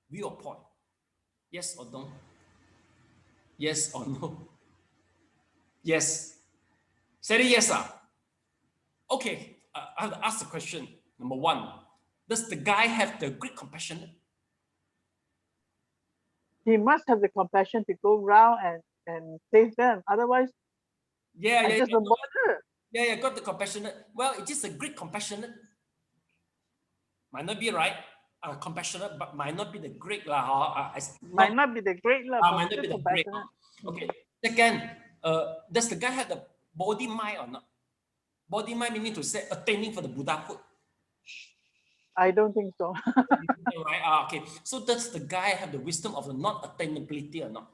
viewpoint. Yes or no? Yes or no? Yes. Say yes, sir. Okay, I have to ask the question. Number one, does the guy have the great compassion? He must have the compassion to go around and save them. Otherwise, I just don't bother. Yeah, got the compassionate. Well, it is a great compassionate. Might not be right. Compassionate, but might not be the great might not be the great might not be the great. Okay. Second, does the guy have the body mind or not? Body mind meaning to say attaining for the Buddhahood. I don't think so. Right. Okay. So does the guy have the wisdom of the non-attainability or not?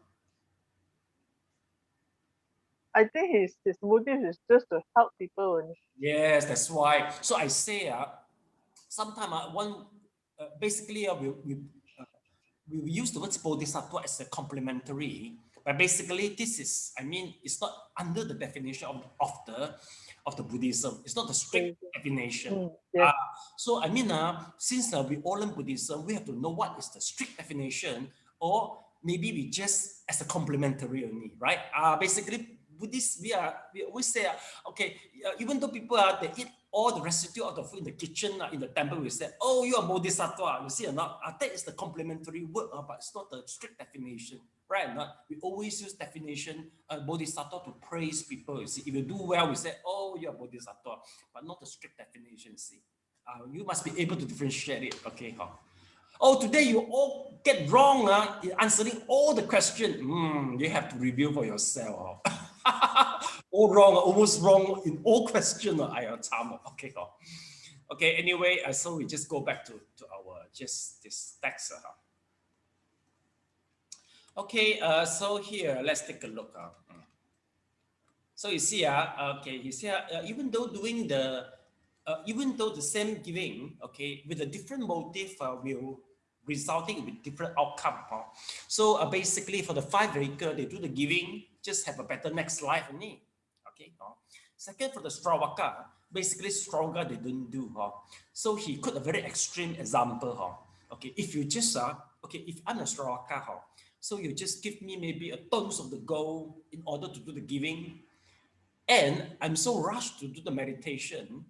I think his motive is just to help people. Yes, that's why. So I say, sometimes basically we use the word bodhisattva as a complementary, but basically this is, I mean, it's not under the definition of the Buddhism. It's not the strict definition. Yes. So I mean, since we all learn Buddhism, we have to know what is the strict definition, or maybe we just as a complementary only, right? Basically, Buddhists, we always say, okay, even though people they eat all the residue of the food in the kitchen, in the temple, we say, oh, you are bodhisattva. You see or not? That is the complementary word, but it's not the strict definition, right? Not we always use definition bodhisattva to praise people. You see, if you do well, we say, oh, you are bodhisattva, but not the strict definition. See, you must be able to differentiate it. Okay, Oh, today you all get wrong in answering all the questions. You have to review for yourself. All wrong, almost wrong in all questions. Okay. Okay. Anyway, so we just go back to our just this text. Okay. So here, let's take a look. So you see, okay, you see, even though the same giving, okay, with a different motive, will resulting with different outcome. So basically, for the 5 vehicle, they do the giving, just have a better next life only. Okay. Second, for the Stravaka, basically Stravaka they don't do. So he put a very extreme example. Okay, if you just okay, if I'm a Stravaka, so you just give me maybe a tons of the gold in order to do the giving, and I'm so rushed to do the meditation,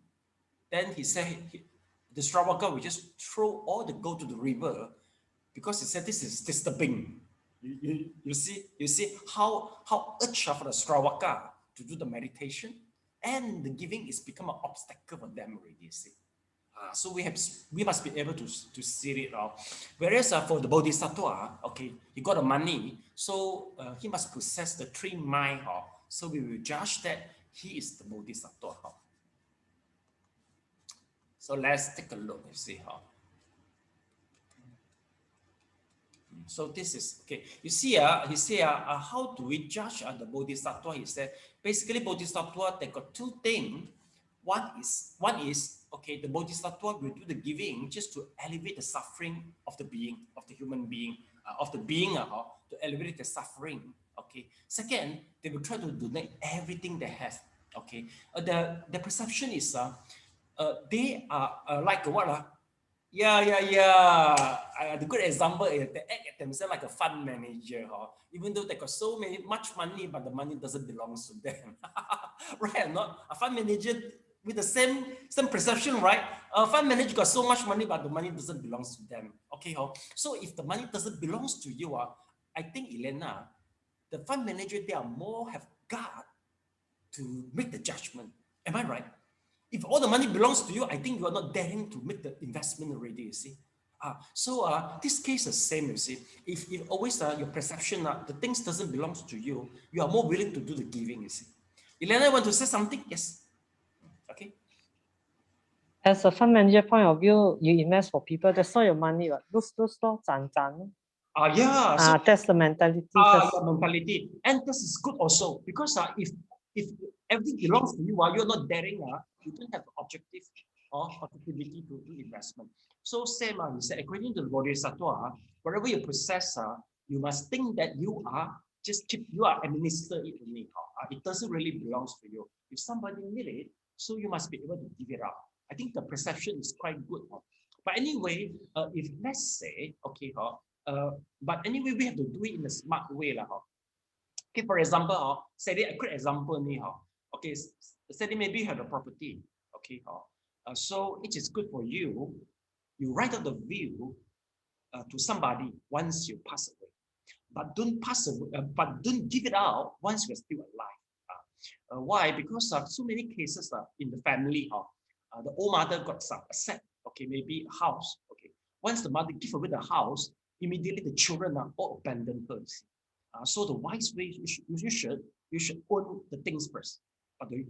then he said the Stravaka will just throw all the gold to the river because he said this is disturbing. You see how urge for the Stravaka to do the meditation, and the giving is become an obstacle for them already. You see, so we must be able to see it out. Whereas for the Bodhisattva, okay, he got the money, so he must possess the 3 mind. So we will judge that he is the Bodhisattva. So let's take a look and see how. So this is okay. You see, he say, how do we judge the Bodhisattva? He said, basically, Bodhisattva they got 2 things. One is okay. The Bodhisattva will do the giving just to alleviate the suffering of the being, of the human being, to alleviate the suffering. Okay. Second, they will try to donate everything they have. Okay. The perception is they are like what? The good example is they act themselves like a fund manager. Even though they got so much money, but the money doesn't belong to them. Right? Not a fund manager with the same perception, right? A fund manager got so much money, but the money doesn't belong to them. Okay. So if the money doesn't belong to you, I think Elena, the fund manager, they are more have guard to make the judgment. Am I right? If all the money belongs to you, I think you are not daring to make the investment already, you see. This case is same, you see. If always your perception, the things doesn't belong to you, you are more willing to do the giving, you see. Elena, want to say something? Yes. Okay. As a fund manager point of view, you invest for people, that's not your money. Lose, Yeah. That's the mentality. The mentality. And this is good also, because if everything belongs to you, you're not daring, you don't have the objective or opportunity to do investment. So same, you said, according to the Bodhisattva, whatever you possess, you must think that you are administer it only. It doesn't really belongs to you. If somebody need it, so you must be able to give it up. I think the perception is quite good. But anyway, if let's say, okay, but anyway, we have to do it in a smart way. Okay, for example, say a quick example. Okay, say maybe you have a property. Okay, so it is good for you. You write out the will to somebody once you pass away, but don't pass away. But don't give it out once you're still alive. Why? Because so many cases in the family. The old mother got some asset. Okay, maybe a house. Okay, once the mother give away the house, immediately the children all abandon her. So the wise way you should own the things first, but you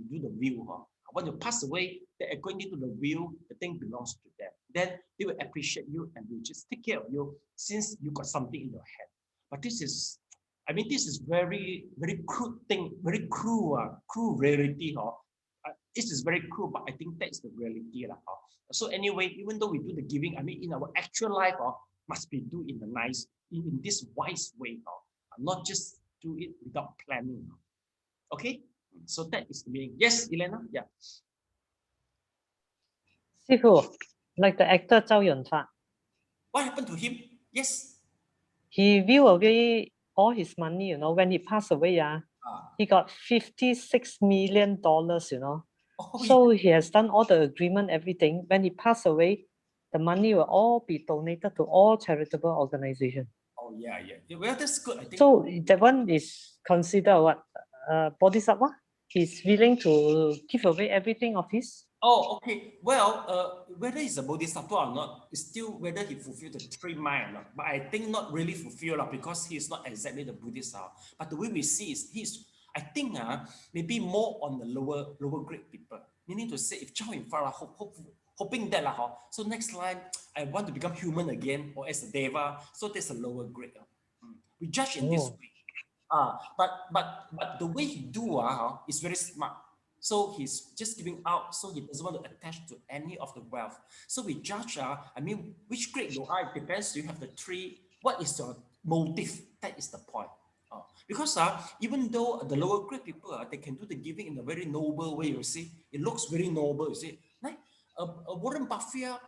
do the will. When you pass away, then according to the will, the thing belongs to them. Then they will appreciate you and will just take care of you since you got something in your hand. But this is, I mean, this is very crude thing, very cruel reality. This is very cruel, but I think that's the reality. So anyway, even though we do the giving, I mean, in our actual life, must be do in a in this wise way, not just do it without planning. Okay, so that is the meaning. Yes, Elena. Yeah. Sifu, like the actor Zhao Yunfa. What happened to him? Yes. He gave away all his money. When he passed away, he got $56 million. So he has done all the agreement, everything. When he passed away, the money will all be donated to all charitable organizations. Oh yeah. Well, that's good. I think. So that one is considered what? Bodhisattva? He's willing to give away everything of his. Oh, okay. Well, whether he's a bodhisattva or not, it's still whether he fulfilled the three mind or not. But I think not really fulfilled because he's not exactly the Buddhist. But the way we see is I think maybe more on the lower grade people. Meaning to say, if Zhao Yunfa hoping that so next time I want to become human again or as a deva, so there's a lower grade. We judge in this way. But the way he do is very smart. So he's just giving out, so he doesn't want to attach to any of the wealth. So we judge, I mean, which grade you are, it depends. You have the three, what is your motive? That is the point. Because even though the lower grade people, they can do the giving in a very noble way, you see. It looks very noble, you see. Like Warren Buffett,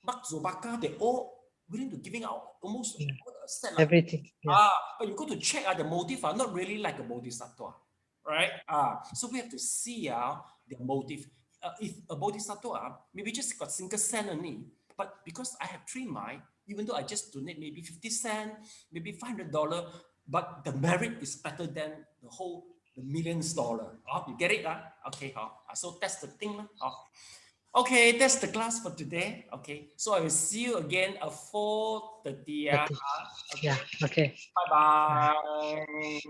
Mark Zuckerberg, they all willing to giving out almost everything. But you go to check the motive, not really like a bodhisattva. Right? So we have to see their motive. If a bodhisattva maybe just got single cent only, but because I have three mind, even though I just donate maybe 50 cents, maybe $500, but the merit is better than the millions dollar. You get it? Okay. So that's the thing. Okay, that's the class for today. Okay, so I will see you again at 4:30. Yeah. Okay. Bye bye.